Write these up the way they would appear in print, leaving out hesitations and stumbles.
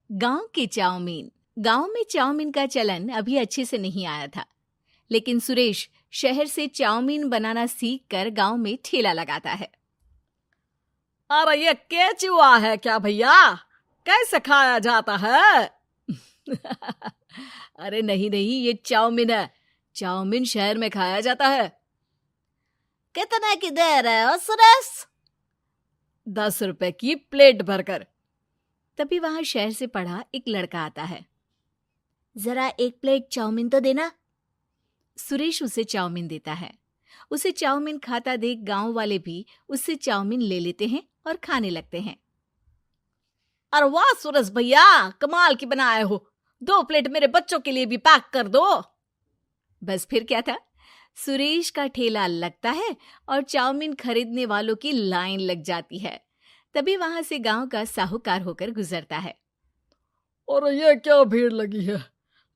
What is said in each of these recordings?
गांव के चाउमीन। गांव में चाउमीन का चलन अभी अच्छे से नहीं आया था, लेकिन सुरेश शहर से चाउमीन बनाना सीख कर गांव में ठेला लगाता है। अरे ये केचुआ है क्या भैया? कैसे खाया जाता है? अरे नहीं नहीं, ये चाउमीन है। चाउमीन शहर में खाया जाता है। कितने की दे रहे हो सुरेश? 10 रुपए की प्लेट भरकर। तभी वहां शहर से पढ़ा एक लड़का आता है। जरा एक प्लेट चाउमीन तो देना। सुरेश उसे चाउमीन देता है। उसे चाउमीन खाता देख गांव वाले भी उससे चाउमीन ले लेते हैं और खाने लगते हैं। अरे वाह सुरेश भैया, कमाल की बनाए हो। 2 प्लेट मेरे बच्चों के लिए भी पैक कर दो। बस फिर क्या था, सुरेश का ठेला लगता है और चाउमीन खरीदने वालों की लाइन लग जाती है। तभी वहां से गांव का साहूकार होकर गुजरता है। और ये क्या भीड़ लगी है?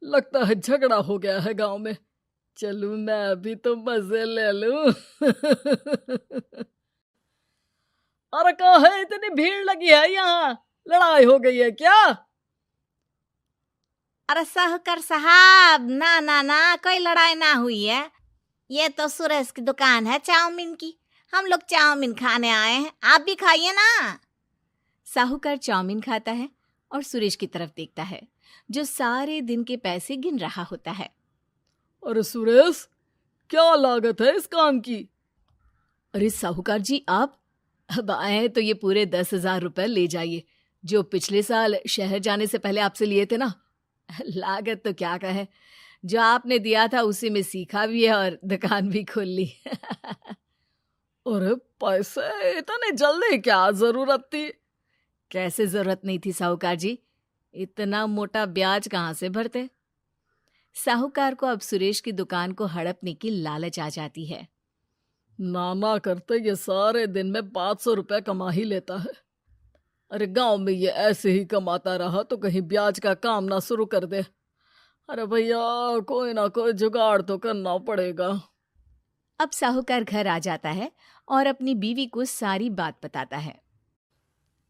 लगता है झगड़ा हो गया है गांव में। चलूं मैं अभी तो मजे ले लूं। अरे कहाँ है, इतनी भीड़ लगी है यहाँ? लड़ाई हो गई है क्या? अरे साहूकार साहब, ना ना ना, कोई लड़ाई ना हुई है। ये तो सुरेश की दुकान है चाउमीन की। हम लोग चाउमीन खाने आए हैं, आप भी खाइए ना। साहूकार चाउमीन खाता है और सुरेश की तरफ देखता है, जो सारे दिन के पैसे गिन रहा होता है। अरे सुरेश, क्या लागत है इस काम की? अरे साहूकार जी, आप अब आए तो ये पूरे 10,000 रुपए ले जाइए, जो पिछले साल शहर जाने से पहले आपसे लिए थे ना। लागत तो क्या कहे, जो आपने दिया था उसी में सीखा भी है और दुकान भी खोल ली। अरे पैसे इतने जल्दी क्या जरूरत थी? कैसे जरूरत नहीं थी साहूकार जी, इतना मोटा ब्याज कहाँ से भरते। साहूकार को अब सुरेश की दुकान को हड़पने की लालच आ जाती है। नाना करते ये सारे दिन में 500 रुपए कमा ही लेता है। अरे गांव में ये ऐसे ही कमाता रहा तो कहीं ब्याज का काम ना शुरू कर दे। अरे भैया, कोई ना कोई जुगाड़ तो करना पड़ेगा। अब साहूकार घर आ जाता है और अपनी बीवी को सारी बात बताता है।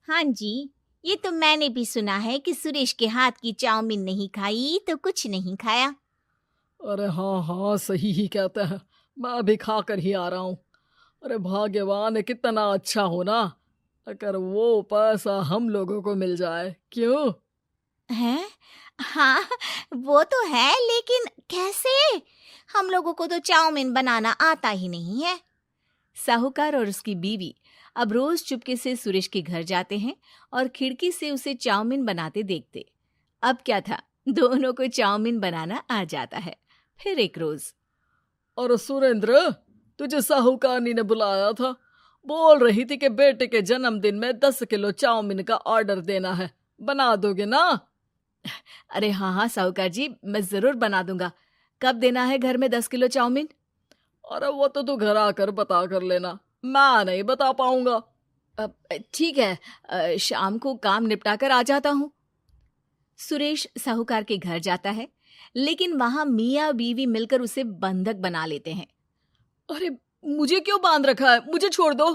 हाँ जी, ये तो मैंने भी सुना है कि सुरेश के हाथ की चाउमीन नहीं खाई तो कुछ नहीं खाया। अरे हाँ हाँ, सही ही कहते हैं। मैं अभी खा कर ही आ रहा हूँ। अरे भाग्यवान है, कितना अच्छा हो ना अगर वो पैसा हम लोगों को मिल जाए। क्यों? हैं? हाँ, वो तो है, लेकिन कैसे? हम लोगों को तो चाउमीन बनाना आता ही नहीं है। साहूकार और उसकी बीवी अब रोज चुपके से सुरेश के घर जाते हैं और खिड़की से उसे चाउमीन बनाते देखते। अब क्या था, दोनों को चाउमीन बनाना आ जाता है। फिर एक रोज, और सुरेंद्र, तुझे साहूकारनी ने बुलाया था। बोल रही थी कि बेटे के जन्मदिन में 10 किलो चाउमीन का ऑर्डर देना है। बना दोगे ना? अरे हाँ हाँ साहूकार जी, मैं जरूर बना दूंगा। कब देना है घर में 10 किलो चाउमीन? अरे वो तो तू घर आकर बता कर लेना, मैं नहीं बता पाऊंगा। ठीक है, शाम को काम निपटा कर आ जाता हूँ। सुरेश साहूकार के घर जाता है, लेकिन वहां मियाँ बीवी मिलकर उसे बंधक बना लेते हैं। अरे मुझे क्यों बांध रखा है? मुझे छोड़ दो।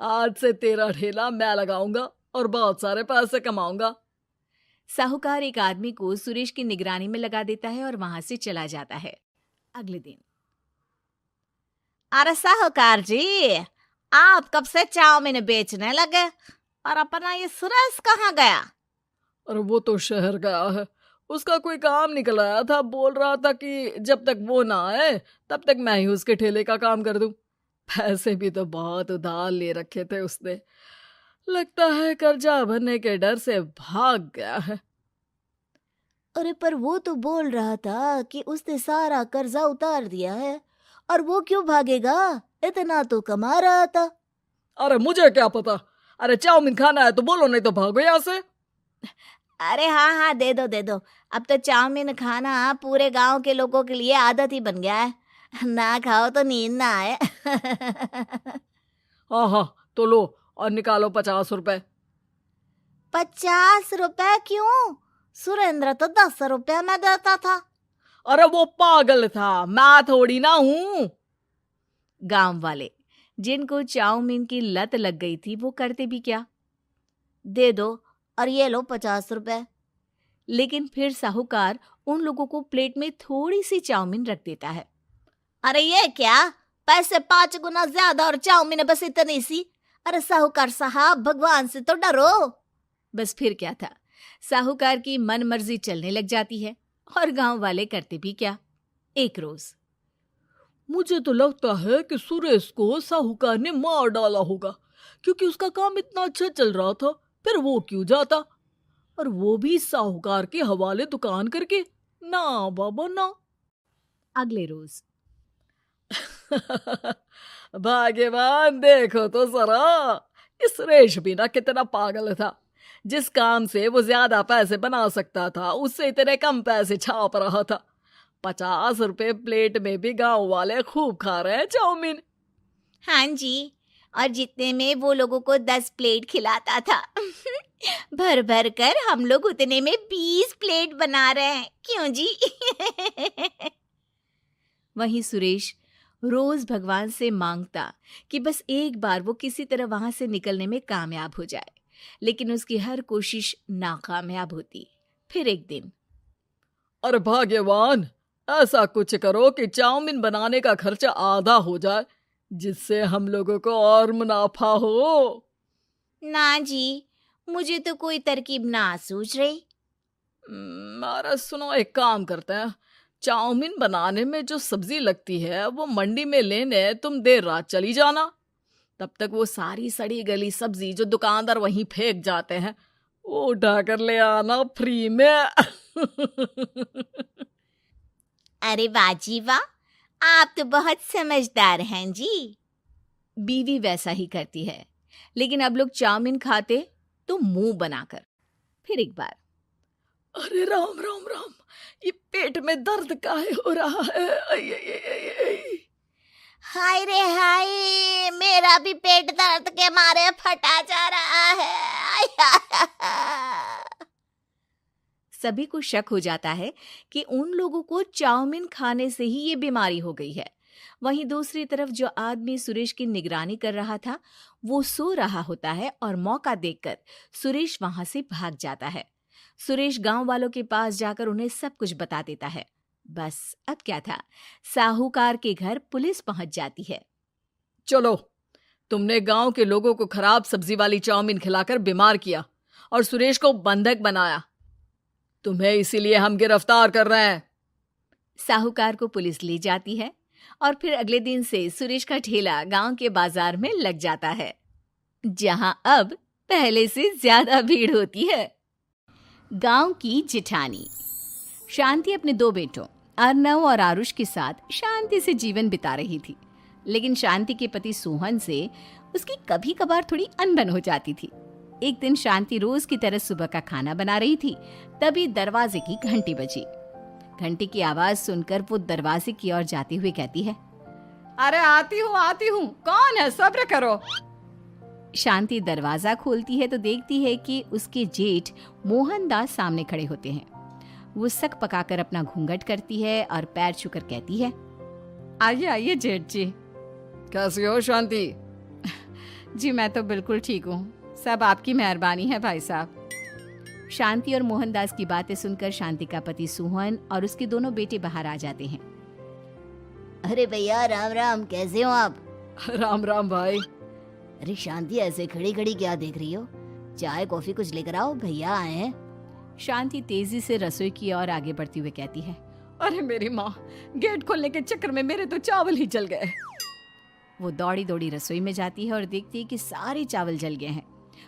आज से तेरा ठेला मैं लगाऊंगा और बहुत सारे पैसे कमाऊंगा। साहूकार एक आदमी को सुरेश की निगरानी में लगा देता है और वहां से चला जाता है। अगले दिन, अरे साहूकार जी, आप कब से चाउमीन बेचने लगे और अपना ये सुरेश कहाँ गया? और वो तो शहर गया है। उसका कोई काम निकल आया था। बोल रहा था कि जब तक वो ना आए तब तक मैं ही उसके ठेले का काम कर दूं। पैसे भी तो बहुत उधार ले रखे थे उसने। लगता है कर्जा भरने के डर से भाग गया है। अरे पर वो तो बोल रहा था कि उसने सारा कर्जा उतार दिया है, और वो क्यों भागेगा? इतना तो कमा रहा था। अरे मुझे क्या पता। अरे चाउमीन खाना है तो बोलो, नहीं तो भागो यहाँ से। अरे हाँ हाँ, दे दो दे दो। अब तो चाउमीन खाना पूरे गांव के लोगों के लिए आदत ही बन गया है। ना खाओ तो नींद ना आए। हाँ हाँ, तो लो और निकालो 50 रुपए। 50 रुपए क्यों? सुरेंद्र तो 10 रुपए में देता था। अरे वो पागल था, मैं थोड़ी ना हूँ। गांव वाले, जिनको चाउमीन की लत लग गई थी, वो करते भी क्या? दे दो और ये लो 50 रुपए। लेकिन फिर साहूकार उन लोगों को प्लेट में थोड़ी सी चाउमीन रख देता है। अरे ये क्या, पैसे 5 गुना ज्यादा और चाउमीन बस इतनी सी। अरे साहूकार साहब, भगवान से तो डरो। बस फिर क्या था, साहूकार की मन मर्जी चलने लग जाती है और गांव वाले करते भी क्या। एक रोज मुझे तो लगता है कि सुरेश को साहूकार ने मार डाला होगा, क्योंकि उसका काम इतना अच्छा चल रहा था, फिर वो क्यों जाता, और वो भी साहूकार के हवाले दुकान करके। ना बाबा ना। अगले रोज भाग्यवान, देखो तो जरा, इस सुरेश भी ना कितना पागल था। जिस काम से वो ज्यादा पैसे बना सकता था, उससे इतने कम पैसे छाप रहा था। 50 रुपए प्लेट में भी गांव वाले खूब खा रहे हैं चाउमीन। हाँ जी, और जितने में वो लोगों को 10 प्लेट खिलाता था भर भर कर हम लोग उतने में 20 प्लेट बना रहे हैं। क्यों जी? वहीं सुरेश रोज भगवान से मांगता कि बस एक बार वो किसी तरह वहां से निकलने में कामयाब हो जाए, लेकिन उसकी हर कोशिश नाकामयाब होती। फिर एक दिन, अरे भाग्यवान, ऐसा कुछ करो कि चाउमीन बनाने का खर्चा आधा हो जाए, जिससे हम लोगों को और मुनाफा हो। ना जी, मुझे तो कोई तरकीब ना सूझ रही। अरे सुनो, एक काम करते हैं, चाउमीन बनाने में जो सब्जी लगती है वो मंडी में लेने तुम देर रात चली जाना। तब तक वो सारी सड़ी गली सब्जी जो दुकानदार वहीं फेंक जाते हैं, वो उठा कर ले आना फ्री में। अरे वाह जी वाह, आप तो बहुत समझदार हैं जी। बीवी वैसा ही करती है, लेकिन अब लोग चाउमीन खाते तो मुंह बनाकर। फिर एक बार, अरे राम राम राम, ये पेट में दर्द काहे हो रहा है? आई, आई, आई, आई, आई। हाय रे हाय, मेरा भी पेट दर्द के मारे फटा जा रहा है। सभी को शक हो जाता है कि उन लोगों को चाउमीन खाने से ही ये बीमारी हो गई है। वहीं दूसरी तरफ जो आदमी सुरेश की निगरानी कर रहा था, वो सो रहा होता है और मौका देखकर सुरेश वहां से भाग जाता है। सुरेश गांव वालों के पास जाकर उन्हें सब कुछ बता देता है। बस अब क्या था, साहूकार के घर पुलिस पहुंच जाती है। चलो, तुमने गांव के लोगों को खराब सब्जी वाली चाउमीन खिलाकर बीमार किया और सुरेश को बंधक बनाया। तुम्हें इसीलिए हम गिरफ्तार कर रहे हैं। साहूकार को पुलिस ले जाती है और फिर अगले दिन से सुरेश का ठेला गांव के बाजार में लग जाता है, जहां अब पहले से ज्यादा भीड़ होती है। गांव की जिठानी शांति अपने 2 बेटों अर्नव और आरुष के साथ शांति से जीवन बिता रही थी, लेकिन शांति के पति सोहन से उसकी कभी कभार थोड़ी अनबन हो जाती थी। एक दिन शांति रोज की तरह सुबह का खाना बना रही थी, तभी दरवाजे की घंटी बजी। घंटी की आवाज सुनकर वो दरवाजे की ओर जाते हुए कहती है, अरे आती हूँ, कौन है? सब्र करो। शांति दरवाजा खोलती है तो देखती है कि उसके जेठ मोहनदास सामने खड़े होते हैं। वो सक पकाकर अपना घूंघट करती है और पैर छूकर कहती है, आइए आइए जेठ जी। कैसी हो शांति? जी मैं तो बिल्कुल ठीक हूँ, सब आपकी मेहरबानी है भाई साहब। शांति और मोहनदास की बातें सुनकर शांति का पति सोहन और उसके दोनों बेटे बाहर आ जाते हैं। अरे भैया राम राम, कैसे हो आप? राम राम भाई। अरे शांति, ऐसे खड़ी खड़ी क्या देख रही हो? चाय कॉफी कुछ लेकर आओ, भैया आए हैं। शांति तेजी से रसोई की ओर आगे बढ़ती हुए कहती है, अरे मेरी माँ, गेट खोलने के चक्कर में मेरे तो चावल ही जल गए। वो दौड़ी दौड़ी रसोई में जाती है और देखती है कि सारे चावल जल गए हैं।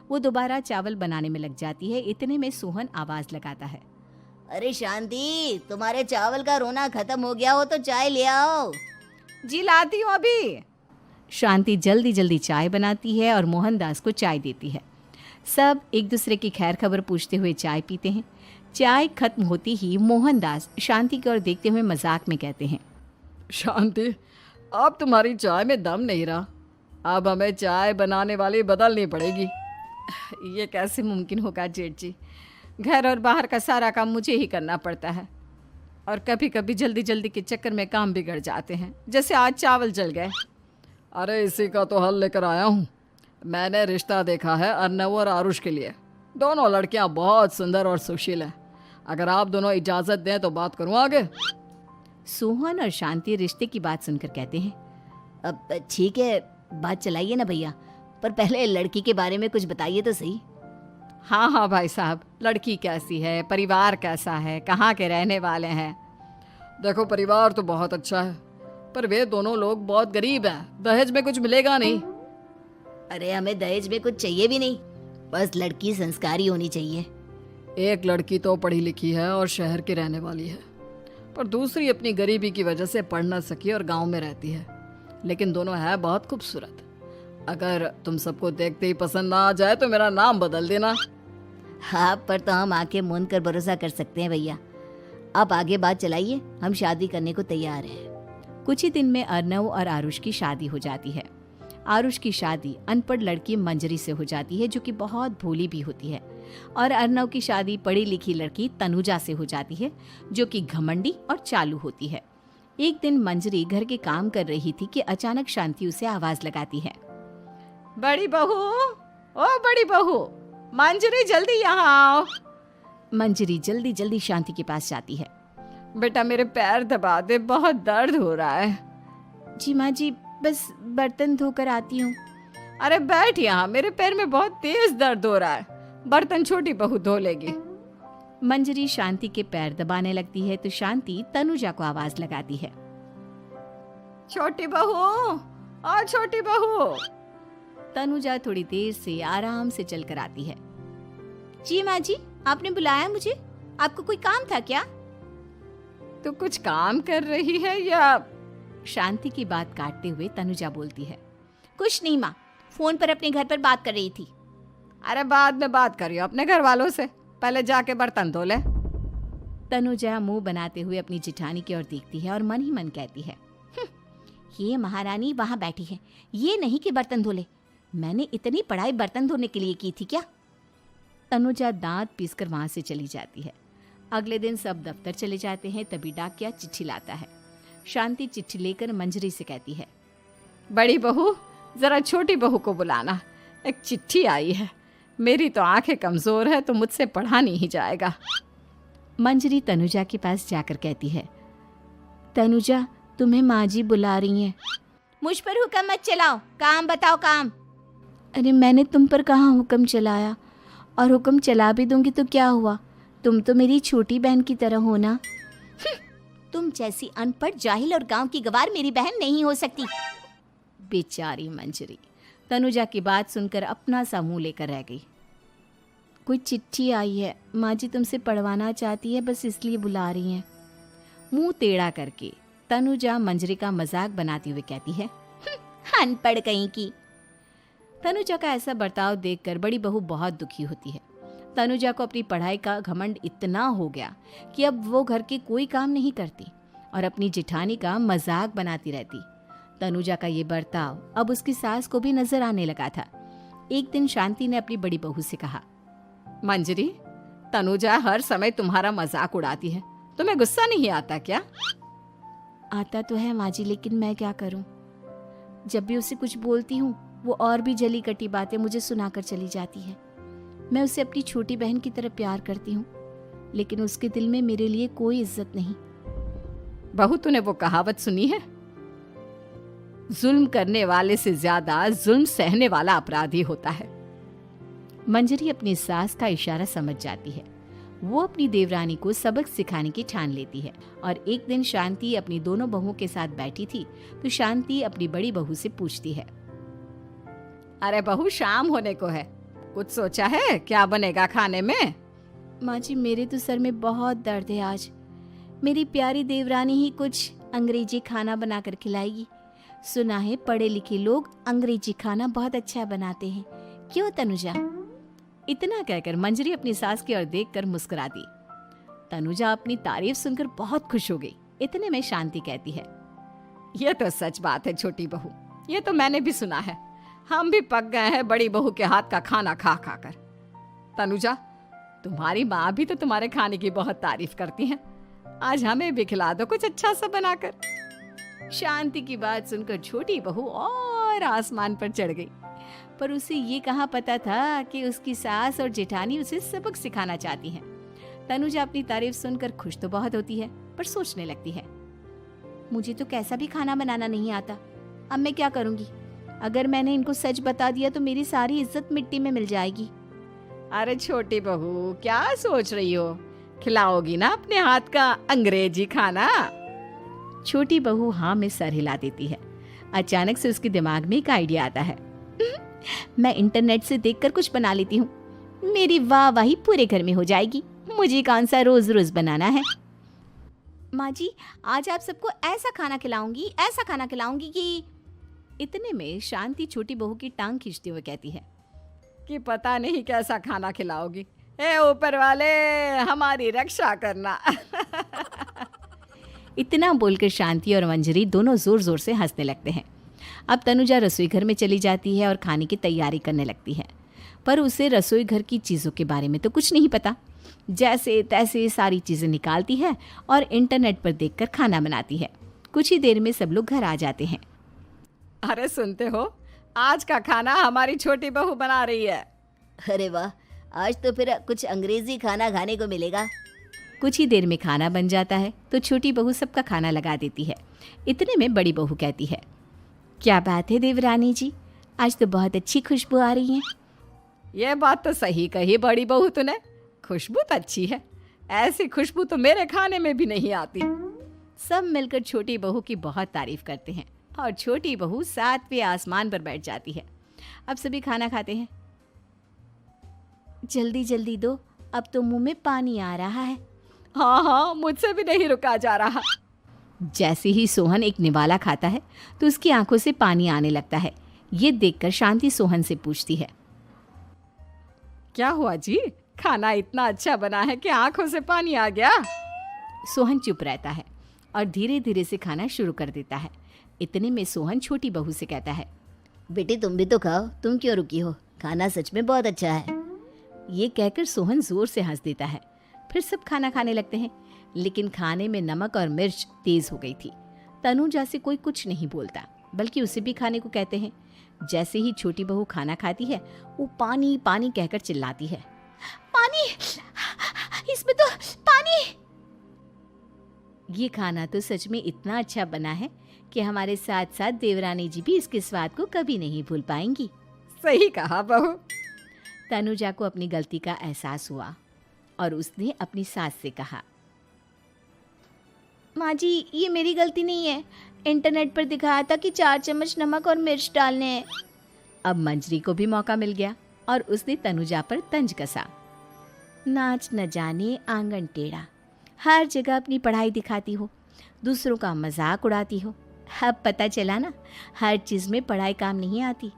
वो दोबारा चावल बनाने में लग जाती है। इतने में सोहन आवाज लगाता है, अरे शांति, तुम्हारे चावल का रोना खत्म हो गया हो तो चाय ले आओ। जी लाती हूँ अभी। शांति जल्दी जल्दी चाय बनाती है और मोहनदास को चाय देती है। सब एक दूसरे की खैर खबर पूछते हुए चाय पीते हैं। चाय खत्म होती ही मोहनदास शांति की ओर देखते हुए मजाक में कहते हैं, शांति, अब तुम्हारी चाय में दम नहीं रहा, अब हमें चाय बनाने वाली बदलनी पड़ेगी। ये कैसे मुमकिन होगा जेठ जी, घर और बाहर का सारा काम मुझे ही करना पड़ता है और कभी कभी जल्दी जल्दी के चक्कर में काम बिगड़ जाते हैं, जैसे आज चावल जल गए। अरे इसी का तो हल लेकर आया हूँ। मैंने रिश्ता देखा है अर्नव और आरुष के लिए। दोनों लड़कियां बहुत सुंदर और सुशील हैं। अगर आप दोनों इजाजत दें तो बात करूं आगे। सोहन और शांति रिश्ते की बात सुनकर कहते हैं, अब ठीक है, बात चलाइए ना भैया, पर पहले लड़की के बारे में कुछ बताइए तो सही। हाँ हाँ भाई साहब, लड़की कैसी है, परिवार कैसा है, कहाँ के रहने वाले हैं? देखो, परिवार तो बहुत अच्छा है, पर वे दोनों लोग बहुत गरीब हैं। दहेज में कुछ मिलेगा नहीं। अरे हमें दहेज में कुछ चाहिए भी नहीं, बस लड़की संस्कारी होनी चाहिए। एक लड़की तो पढ़ी लिखी है और शहर की रहने वाली है, पर दूसरी अपनी गरीबी की वजह से पढ़ न सकी और गांव में रहती है, लेकिन दोनों है बहुत खूबसूरत। अगर तुम सबको देखते ही पसंद ना आ जाए तो मेरा नाम बदल देना। हाँ, पर तो हम आंखें मूंद कर भरोसा कर सकते हैं भैया। आप आगे बात चलाइए, हम शादी करने को तैयार हैं। कुछ ही दिन में अर्नव और आरुष की शादी हो जाती है। आरुष की शादी अनपढ़ लड़की मंजरी से हो जाती है, जो कि बहुत भोली भी होती है, और अर्नव की शादी पढ़ी लिखी लड़की तनुजा से हो जाती है, जो कि घमंडी और चालू होती है। एक दिन मंजरी घर के काम कर रही थी कि अचानक शांति उसे आवाज लगाती है, बड़ी बहू, ओ बड़ी बहू, मंजरी जल्दी यहाँ आओ। मंजरी जल्दी जल्दी शांति के पास जाती है। बेटा मेरे पैर दबा दे, बहुत दर्द हो रहा है। जी माँ जी, बस बर्तन धोकर आती हूँ। अरे बैठ यहाँ, मेरे पैर में बहुत तेज दर्द हो रहा है, बर्तन छोटी बहू धो लेगी। मंजरी शांति के पैर दबाने लगती है तो शांति तनुजा को आवाज लगाती है, छोटी बहू, ओ छोटी बहू। तनुजा थोड़ी देर से आराम से चलकर आती है। जी माँ जी, आपने बुलाया मुझे? आपको कोई काम था क्या? तू कुछ काम कर रही है या? शांति की बात काटते हुए तनुजा बोलती है, कुछ नहीं माँ, फोन पर अपने घर पर बात कर रही थी। अरे बाद में बात करियो अपने घर वालों से, पहले जाके बर्तन धो ले। तनुजा मुंह बनाते हुए अपनी जिठानी की ओर देखती है और मन ही मन कहती है, ये महारानी वहां बैठी है, ये नहीं कि बर्तन धो ले। मैंने इतनी पढ़ाई बर्तन धोने के लिए की थी क्या? तनुजा दांत पीसकर वहां से चली जाती है। अगले दिन सब दफ्तर चले जाते हैं, तभी डाकिया चिट्ठी लाता है। शांति चिट्ठी लेकर मंजरी से कहती है, बड़ी बहू, जरा छोटी बहू को बुलाना, एक चिट्ठी आई है। मेरी तो आंखें कमजोर है तो मुझसे पढ़ा नहीं जाएगा। मंजरी तनुजा के पास जाकर कहती है, तनुजा, तुम्हें माँ जी बुला रही हैं। मुझ पर हुक्म मत चलाओ, काम बताओ काम। अरे मैंने तुम पर कहाँ हुक्म चलाया, और हुक्म चला भी दूंगी तो क्या हुआ, तुम तो मेरी छोटी बहन की तरह हो ना। तुम जैसी अनपढ़, जाहिल और गांव की गवार मेरी बहन नहीं हो सकती। बेचारी मंजरी तनुजा की बात सुनकर अपना सा मुंह लेकर रह गई। कोई चिट्ठी आई है, माँ जी तुमसे पढ़वाना चाहती है, बस इसलिए बुला रही हैं। मुंह टेढ़ा करके तनुजा मंजरी का मजाक बनाती हुए कहती है, अनपढ़ कहीं की। तनुजा का ऐसा बर्ताव देखकर बड़ी बहू बहुत दुखी होती है। तनुजा को अपनी पढ़ाई का घमंड इतना हो गया कि अब वो घर के कोई काम नहीं करती और अपनी जिठानी का मजाक बनाती रहती। तनुजा का ये बर्ताव अब उसकी सास को भी नजर आने लगा था। एक दिन शांति ने अपनी बड़ी बहू से कहा, मंजरी, तनुजा हर समय तुम्हारा मजाक उड़ाती है, तुम्हें गुस्सा नहीं आता क्या? आता तो है माँ जी, लेकिन मैं क्या करूं? जब भी उसे कुछ बोलती हूँ वो और भी जली कटी बातें मुझे सुनाकर चली जाती है। मैं उसे अपनी छोटी बहन की तरह प्यार करती हूँ, लेकिन उसके दिल में मेरे लिए कोई इज्जत नहीं। बहू, तूने वो कहावत सुनी है, जुल्म करने वाले से ज्यादा जुल्म सहने वाला अपराधी होता है। मंजरी अपनी सास का इशारा समझ जाती है। वो अपनी देवरानी को सबक सिखाने की ठान लेती है और एक दिन शांति अपनी दोनों बहुओं के साथ बैठी थी तो शांति अपनी बड़ी बहू से पूछती है, अरे बहू, शाम होने को है, कुछ सोचा है क्या बनेगा खाने में? माँ जी, मेरे तो सर में बहुत दर्द है आज। मेरी प्यारी देवरानी ही कुछ अंग्रेजी खाना बनाकर खिलाएगी। सुना है पढ़े लिखे लोग अंग्रेजी खाना बहुत अच्छा बनाते हैं, क्यों तनुजा? इतना कहकर मंजरी अपनी सास की ओर देखकर मुस्कुरा दी। तनुजा अपनी तारीफ सुनकर बहुत खुश हो गई। इतने में शांति कहती है, ये तो सच बात है छोटी बहू, ये तो मैंने भी सुना है। हम भी पक गए हैं बड़ी बहू के हाथ का खाना खा खा कर। तनुजा, तुम्हारी माँ भी तो तुम्हारे खाने की बहुत तारीफ करती हैं। आज हमें भी खिला दो कुछ अच्छा सा बनाकर। शांति की बात सुनकर छोटी बहू और आसमान पर चढ़ गई, पर उसे ये कहाँ पता था कि उसकी सास और जेठानी उसे सबक सिखाना चाहती हैं। तनुजा अपनी तारीफ सुनकर खुश तो बहुत होती है, पर सोचने लगती है, मुझे तो कैसा भी खाना बनाना नहीं आता। अब मैं क्या करूंगी? अगर मैंने इनको सच बता दिया तो मेरी सारी इज्जत मिट्टी में मिल जाएगी। अरे छोटी बहू, क्या सोच रही हो? खिलाओगी ना अपने हाथ का अंग्रेजी खाना? छोटी बहू हाँ में सर हिला देती है। अचानक से उसके दिमाग में एक आइडिया आता है। मैं इंटरनेट से देखकर कुछ बना लेती हूँ, मेरी वाहवाही पूरे घर में हो जाएगी। मुझे कौन सा रोज रोज बनाना है। माँ जी, आज आप सबको ऐसा खाना खिलाऊंगी कि इतने में शांति छोटी बहू की टांग खींचते हुए कहती है कि पता नहीं कैसा खाना खिलाओगी। ए ऊपर वाले, हमारी रक्षा करना। इतना बोलकर शांति और मंजरी दोनों जोर जोर से हंसने लगते हैं। अब तनुजा रसोई घर में चली जाती है और खाने की तैयारी करने लगती है, पर उसे रसोई घर की चीज़ों के बारे में तो कुछ नहीं पता। जैसे तैसे सारी चीज़ें निकालती है और इंटरनेट पर देखकर खाना बनाती है। कुछ ही देर में सब लोग घर आ जाते हैं। अरे सुनते हो, आज का खाना हमारी छोटी बहू बना रही है। अरे वाह, आज तो फिर कुछ अंग्रेजी खाना खाने को मिलेगा। कुछ ही देर में खाना बन जाता है तो छोटी बहू सबका खाना लगा देती है। इतने में बड़ी बहू कहती है, क्या बात है देवरानी जी, आज तो बहुत अच्छी खुशबू आ रही है। ये बात तो सही कही बड़ी बहू तूने, खुशबू तो अच्छी है। ऐसी खुशबू तो मेरे खाने में भी नहीं आती। सब मिलकर छोटी बहू की बहुत तारीफ करते हैं और छोटी बहू 7वें आसमान पर बैठ जाती है। अब सभी खाना खाते हैं। जल्दी जल्दी दो, अब तो मुंह में पानी आ रहा है। हाँ, मुझसे भी नहीं रुका जा रहा। जैसे ही सोहन एक निवाला खाता है तो उसकी आंखों से पानी आने लगता है। ये देखकर शांति सोहन से पूछती है, क्या हुआ जी, खाना इतना अच्छा बना है कि आंखों से पानी आ गया? सोहन चुप रहता है और धीरे धीरे से खाना शुरू कर देता है। इतने में सोहन छोटी बहू से कहता है, बेटी तुम भी तो खाओ, तुम क्यों रुकी हो? खाना सच में बहुत अच्छा है। ये कहकर सोहन जोर से हंस देता है। फिर सब खाना खाने लगते हैं, लेकिन खाने में नमक और मिर्च तेज हो गई थी। तनुजा से कोई कुछ नहीं बोलता, बल्कि उसे भी खाने को कहते हैं। जैसे ही छोटी बहू खाना खाती है, वो पानी पानी कहकर चिल्लाती है, पानी, इसमें तो पानी। ये खाना तो सच में इतना अच्छा बना है कि हमारे साथ साथ देवरानी जी भी इसके स्वाद को कभी नहीं भूल पाएंगी। सही कहा बहू। तनुजा को अपनी गलती का एहसास हुआ और उसने अपनी सास से कहा, माँ जी, ये मेरी गलती नहीं है। इंटरनेट पर दिखाया था कि 4 चम्मच नमक और मिर्च डालने हैं। अब मंजरी को भी मौका मिल गया और उसने तनुजा पर तंज कसा। नाच न जाने आंगन टेढ़ा, हर जगह अपनी पढ़ाई दिखाती हो, दूसरों का मजाक उड़ाती हो। अब पता चला ना, हर चीज़ में पढ़ाई काम नहीं आती।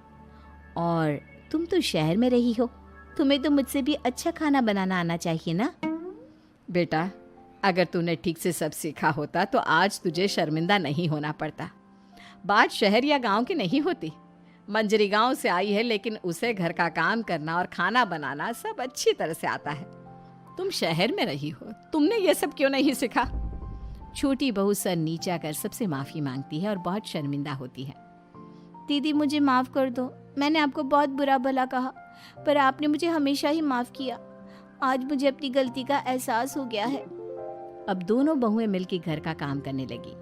और तुम तो शहर में रही हो, तुम्हें तो मुझसे भी अच्छा खाना बनाना आना चाहिए ना। बेटा, अगर तूने ठीक से सब सीखा होता तो आज तुझे शर्मिंदा नहीं होना पड़ता। बात शहर या गांव की नहीं होती। मंजरी गांव से आई है, लेकिन उसे घर का काम करना और खाना बनाना सब अच्छी तरह से आता है। तुम शहर में रही हो, तुमने ये सब क्यों नहीं सीखा? छोटी बहू सर नीचा कर सबसे माफ़ी मांगती है और बहुत शर्मिंदा होती है। दीदी, मुझे माफ़ कर दो, मैंने आपको बहुत बुरा भला कहा, पर आपने मुझे हमेशा ही माफ़ किया। आज मुझे अपनी गलती का एहसास हो गया है। अब दोनों बहुएं मिलकर घर का काम करने लगी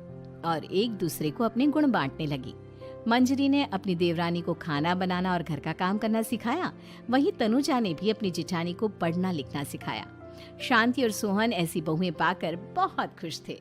और एक दूसरे को अपने गुण बांटने लगी। मंजरी ने अपनी देवरानी को खाना बनाना और घर का काम करना सिखाया, वहीं तनुजा ने भी अपनी जेठानी को पढ़ना लिखना सिखाया। शांति और सोहन ऐसी बहुएं पाकर बहुत खुश थे।